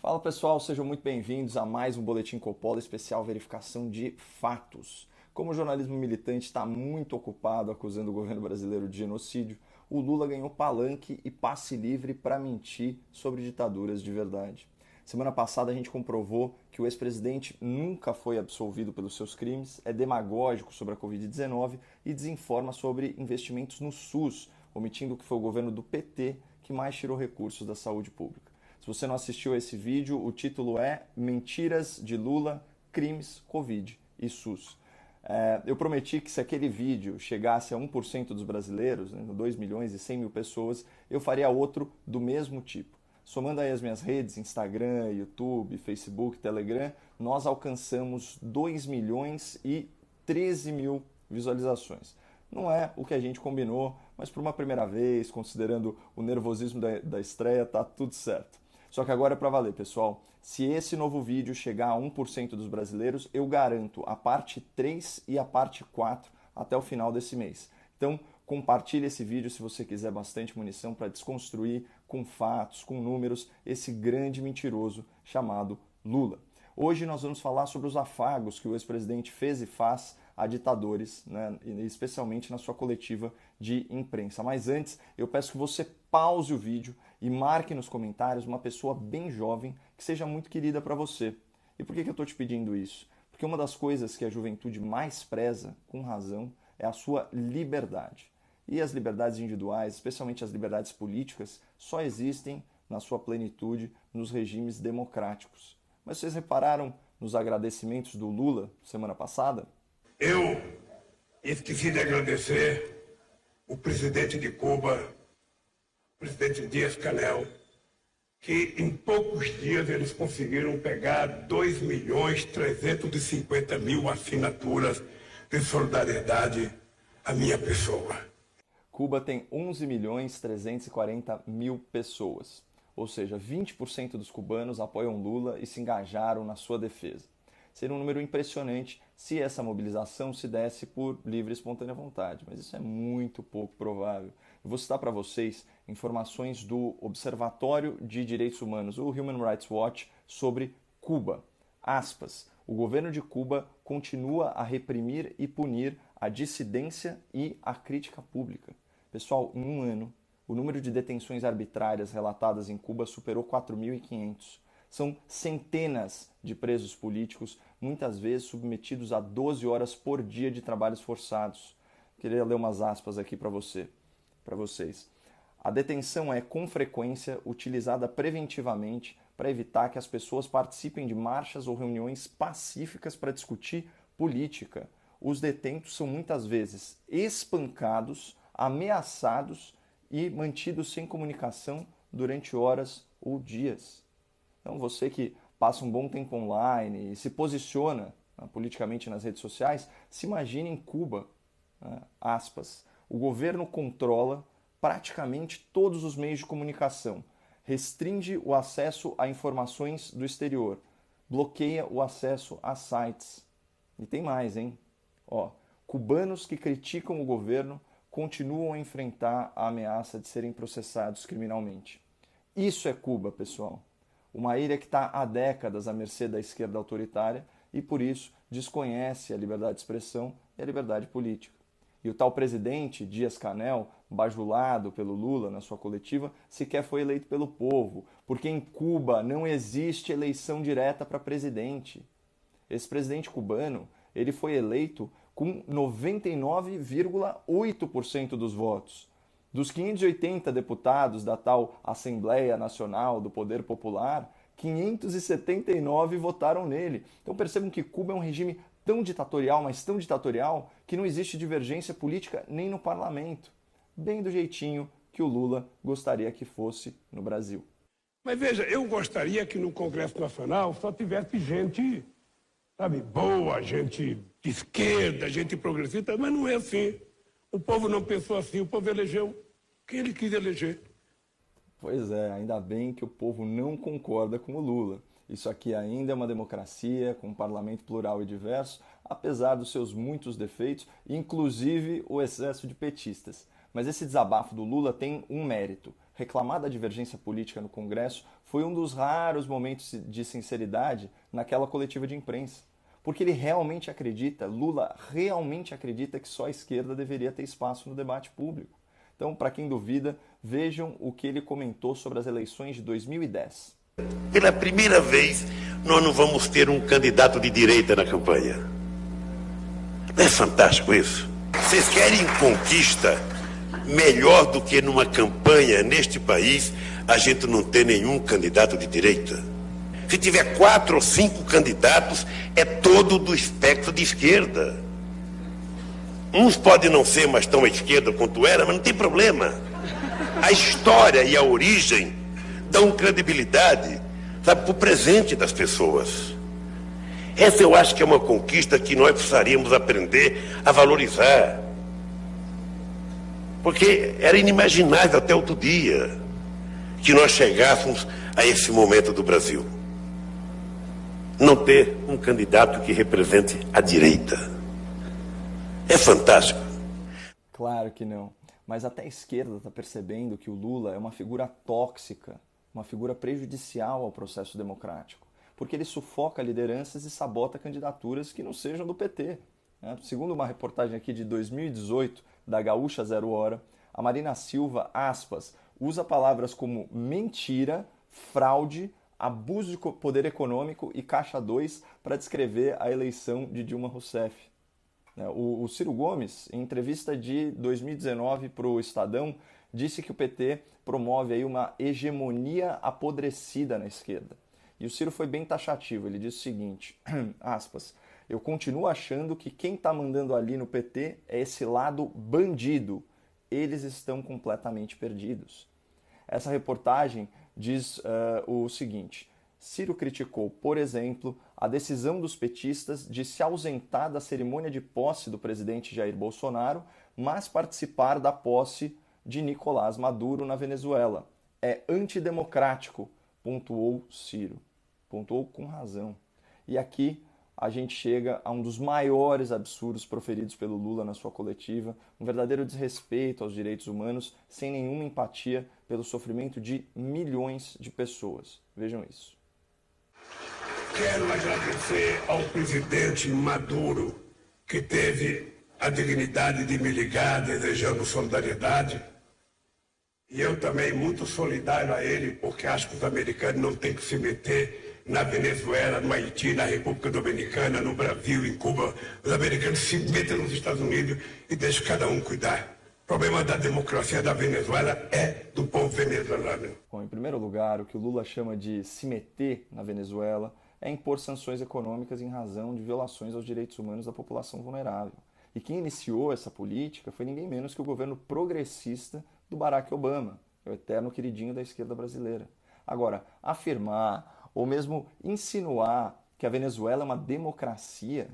Fala pessoal, sejam muito bem-vindos a mais um Boletim Coppola especial verificação de fatos. Como o jornalismo militante está muito ocupado acusando o governo brasileiro de genocídio, o Lula ganhou palanque e passe livre para mentir sobre ditaduras de verdade. Semana passada a gente comprovou que o ex-presidente nunca foi absolvido pelos seus crimes, é demagógico sobre a Covid-19 e desinforma sobre investimentos no SUS, omitindo que foi o governo do PT que mais tirou recursos da saúde pública. Se você não assistiu a esse vídeo, o título é Mentiras de Lula, Crimes, Covid e SUS. Eu prometi que se aquele vídeo chegasse a 1% dos brasileiros, 2 milhões e 100 mil pessoas, eu faria outro do mesmo tipo. Somando aí as minhas redes, Instagram, YouTube, Facebook, Telegram, nós alcançamos 2 milhões e 13 mil visualizações. Não é o que a gente combinou, mas por uma primeira vez, considerando o nervosismo da estreia, tá tudo certo. Só que agora é para valer, pessoal. Se esse novo vídeo chegar a 1% dos brasileiros, eu garanto a parte 3 e a parte 4 até o final desse mês. Então, compartilhe esse vídeo se você quiser bastante munição para desconstruir com fatos, com números, esse grande mentiroso chamado Lula. Hoje nós vamos falar sobre os afagos que o ex-presidente fez e faz a ditadores, né, especialmente na sua coletiva de imprensa. Mas antes, eu peço que você pause o vídeo e marque nos comentários uma pessoa bem jovem que seja muito querida para você. E por que eu estou te pedindo isso? Porque uma das coisas que a juventude mais preza, com razão, é a sua liberdade. E as liberdades individuais, especialmente as liberdades políticas, só existem na sua plenitude nos regimes democráticos. Mas vocês repararam nos agradecimentos do Lula semana passada? Eu esqueci de agradecer o presidente de Cuba, o presidente Dias-Canel, que em poucos dias eles conseguiram pegar 2.350.000 assinaturas de solidariedade à minha pessoa. Cuba tem 11.340.000 pessoas, ou seja, 20% dos cubanos apoiam Lula e se engajaram na sua defesa. Seria um número impressionante se essa mobilização se desse por livre e espontânea vontade, mas isso é muito pouco provável. Eu vou citar para vocês informações do Observatório de Direitos Humanos, o Human Rights Watch, sobre Cuba. Aspas, o governo de Cuba continua a reprimir e punir a dissidência e a crítica pública. Pessoal, em um ano, o número de detenções arbitrárias relatadas em Cuba superou 4.500. São centenas de presos políticos, muitas vezes submetidos a 12 horas por dia de trabalhos forçados. Queria ler umas aspas aqui para vocês. A detenção é, com frequência, utilizada preventivamente para evitar que as pessoas participem de marchas ou reuniões pacíficas para discutir política. Os detentos são muitas vezes espancados, ameaçados e mantidos sem comunicação durante horas ou dias. Então, você que passa um bom tempo online e se posiciona politicamente nas redes sociais, se imagine em Cuba, aspas, o governo controla praticamente todos os meios de comunicação, restringe o acesso a informações do exterior, bloqueia o acesso a sites. E tem mais, hein? Cubanos que criticam o governo continuam a enfrentar a ameaça de serem processados criminalmente. Isso é Cuba, pessoal. Uma ilha que está há décadas à mercê da esquerda autoritária e, por isso, desconhece a liberdade de expressão e a liberdade política. E o tal presidente, Dias-Canel, bajulado pelo Lula na sua coletiva, sequer foi eleito pelo povo, porque em Cuba não existe eleição direta para presidente. Esse presidente cubano, ele foi eleito com 99,8% dos votos. Dos 580 deputados da tal Assembleia Nacional do Poder Popular, 579 votaram nele. Então percebam que Cuba é um regime tão ditatorial, mas tão ditatorial, que não existe divergência política nem no parlamento. Bem do jeitinho que o Lula gostaria que fosse no Brasil. Mas veja, eu gostaria que no Congresso Nacional só tivesse gente, sabe, boa, gente de esquerda, gente progressista, mas não é assim. O povo não pensou assim, o povo elegeu quem ele quis eleger. Pois é, ainda bem que o povo não concorda com o Lula. Isso aqui ainda é uma democracia, com um parlamento plural e diverso, apesar dos seus muitos defeitos, inclusive o excesso de petistas. Mas esse desabafo do Lula tem um mérito. reclamar da divergência política no Congresso foi um dos raros momentos de sinceridade naquela coletiva de imprensa. Porque ele realmente acredita, Lula realmente acredita que só a esquerda deveria ter espaço no debate público. Então, para quem duvida, vejam o que ele comentou sobre as eleições de 2010. Pela primeira vez, nós não vamos ter um candidato de direita na campanha. Não é fantástico isso? Vocês querem conquista melhor do que numa campanha neste país a gente não ter nenhum candidato de direita? Se tiver 4 ou 5 candidatos, é todo do espectro de esquerda. Uns podem não ser mais tão à esquerda quanto era, mas não tem problema. A história e a origem dão credibilidade, sabe, para o presente das pessoas. Essa eu acho que é uma conquista que nós precisaríamos aprender a valorizar. Porque era inimaginável até outro dia que nós chegássemos a esse momento do Brasil. Não ter um candidato que represente a direita. É fantástico. Claro que não. Mas até a esquerda está percebendo que o Lula é uma figura tóxica, uma figura prejudicial ao processo democrático, porque ele sufoca lideranças e sabota candidaturas que não sejam do PT. Segundo uma reportagem aqui de 2018 da Gaúcha Zero Hora, a Marina Silva, aspas, usa palavras como mentira, fraude, abuso de poder econômico e caixa 2 para descrever a eleição de Dilma Rousseff. O Ciro Gomes, em entrevista de 2019 para o Estadão, disse que o PT promove aí uma hegemonia apodrecida na esquerda. E o Ciro foi bem taxativo, ele disse o seguinte, aspas, eu continuo achando que quem está mandando ali no PT é esse lado bandido. Eles estão completamente perdidos. Essa reportagem diz o seguinte, Ciro criticou, por exemplo, a decisão dos petistas de se ausentar da cerimônia de posse do presidente Jair Bolsonaro, mas participar da posse de Nicolás Maduro na Venezuela. É antidemocrático, pontuou Ciro. Pontuou com razão. E aqui a gente chega a um dos maiores absurdos proferidos pelo Lula na sua coletiva, um verdadeiro desrespeito aos direitos humanos, sem nenhuma empatia pelo sofrimento de milhões de pessoas. Vejam isso. Quero agradecer ao presidente Maduro, que teve a dignidade de me ligar desejando solidariedade. E eu também muito solidário a ele, porque acho que os americanos não têm que se meter na Venezuela, no Haiti, na República Dominicana, no Brasil, em Cuba. Os americanos se metem nos Estados Unidos e deixam cada um cuidar. O problema da democracia da Venezuela é do povo venezuelano. Bom, em primeiro lugar, o que o Lula chama de se meter na Venezuela é impor sanções econômicas em razão de violações aos direitos humanos da população vulnerável. E quem iniciou essa política foi ninguém menos que o governo progressista do Barack Obama, o eterno queridinho da esquerda brasileira. Agora, afirmar ou mesmo insinuar que a Venezuela é uma democracia,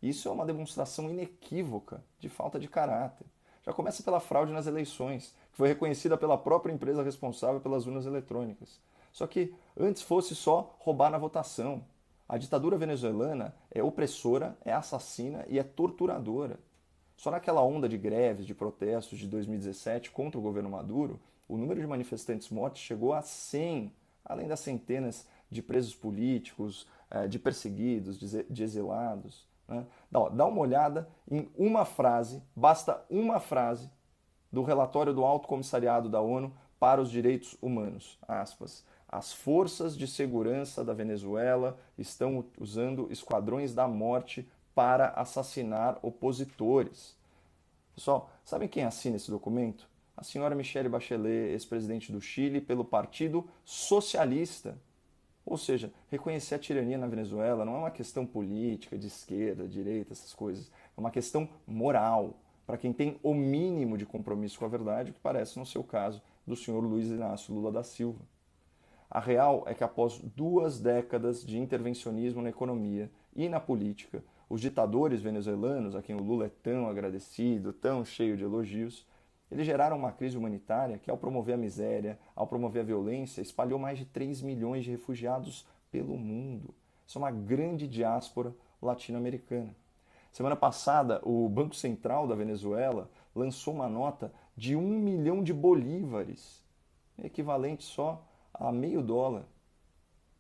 isso é uma demonstração inequívoca de falta de caráter. Já começa pela fraude nas eleições, que foi reconhecida pela própria empresa responsável pelas urnas eletrônicas. Só que antes fosse só roubar na votação. A ditadura venezuelana é opressora, é assassina e é torturadora. Só naquela onda de greves, de protestos de 2017 contra o governo Maduro, o número de manifestantes mortos chegou a 100, além das centenas de presos políticos, de perseguidos, de exilados. Né? Dá uma olhada em uma frase, basta uma frase, do relatório do Alto Comissariado da ONU para os Direitos Humanos. Aspas. As forças de segurança da Venezuela estão usando esquadrões da morte para assassinar opositores. Pessoal, sabem quem assina esse documento? A senhora Michelle Bachelet, ex-presidente do Chile, pelo Partido Socialista. Ou seja, reconhecer a tirania na Venezuela não é uma questão política, de esquerda, direita, essas coisas. É uma questão moral, para quem tem o mínimo de compromisso com a verdade, o que parece não ser o caso do senhor Luiz Inácio Lula da Silva. A real é que após 2 décadas de intervencionismo na economia e na política, os ditadores venezuelanos, a quem o Lula é tão agradecido, tão cheio de elogios, eles geraram uma crise humanitária que, ao promover a miséria, ao promover a violência, espalhou mais de 3 milhões de refugiados pelo mundo. Isso é uma grande diáspora latino-americana. Semana passada, o Banco Central da Venezuela lançou uma nota de 1 milhão de bolívares. equivalente só a meio dólar.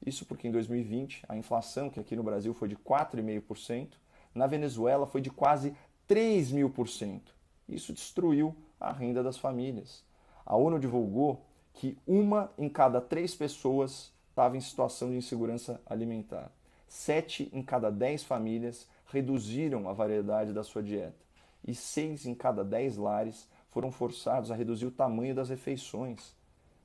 Isso porque em 2020 a inflação, que aqui no Brasil foi de 4,5%, na Venezuela foi de quase 3.000%. Isso destruiu a renda das famílias. A ONU divulgou que 1 em cada 3 pessoas estava em situação de insegurança alimentar. 7 em cada 10 famílias reduziram a variedade da sua dieta. E 6 em cada 10 lares foram forçados a reduzir o tamanho das refeições.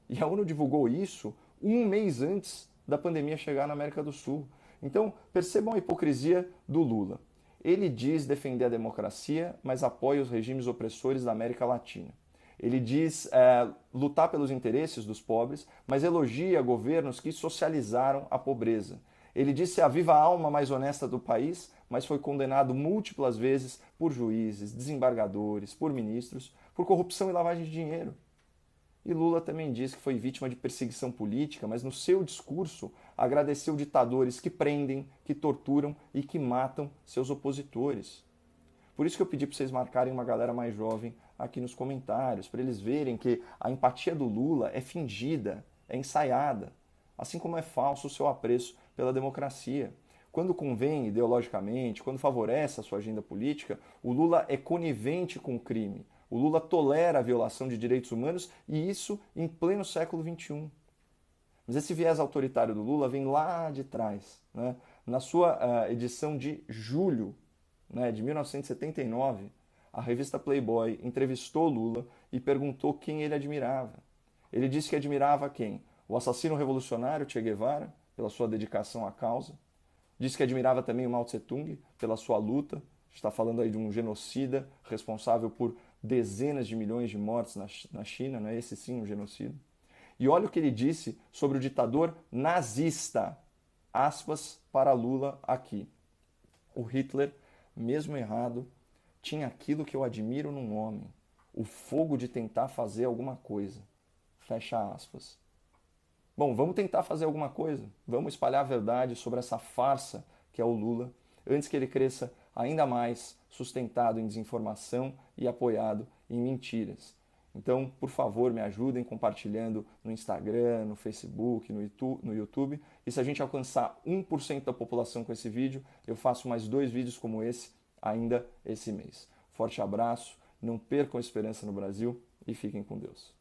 E a ONU divulgou isso um mês antes da pandemia chegar na América do Sul. Então, percebam a hipocrisia do Lula. Ele diz defender a democracia, mas apoia os regimes opressores da América Latina. Ele diz lutar pelos interesses dos pobres, mas elogia governos que socializaram a pobreza. Ele diz ser a viva alma mais honesta do país, mas foi condenado múltiplas vezes por juízes, desembargadores, por ministros, por corrupção e lavagem de dinheiro. E Lula também diz que foi vítima de perseguição política, mas no seu discurso agradeceu ditadores que prendem, que torturam e que matam seus opositores. Por isso que eu pedi para vocês marcarem uma galera mais jovem aqui nos comentários, para eles verem que a empatia do Lula é fingida, é ensaiada, assim como é falso o seu apreço pela democracia. Quando convém ideologicamente, quando favorece a sua agenda política, o Lula é conivente com o crime. O Lula tolera a violação de direitos humanos e isso em pleno século XXI. Mas esse viés autoritário do Lula vem lá de trás. Né? Na sua edição de julho de 1979, a revista Playboy entrevistou Lula e perguntou quem ele admirava. Ele disse que admirava quem? O assassino revolucionário Che Guevara, pela sua dedicação à causa. Disse que admirava também o Mao Tse-tung, pela sua luta. Está falando aí de um genocida responsável por dezenas de milhões de mortes na China, não é esse sim um genocídio? E olha o que ele disse sobre o ditador nazista. Aspas para Lula aqui. O Hitler, mesmo errado, tinha aquilo que eu admiro num homem, o fogo de tentar fazer alguma coisa. Fecha aspas. Bom, vamos tentar fazer alguma coisa. Vamos espalhar a verdade sobre essa farsa que é o Lula, antes que ele cresça ainda mais sustentado em desinformação e apoiado em mentiras. Então, por favor, me ajudem compartilhando no Instagram, no Facebook, no YouTube. E se a gente alcançar 1% da população com esse vídeo, eu faço mais 2 vídeos como esse ainda esse mês. Forte abraço, não percam a esperança no Brasil e fiquem com Deus.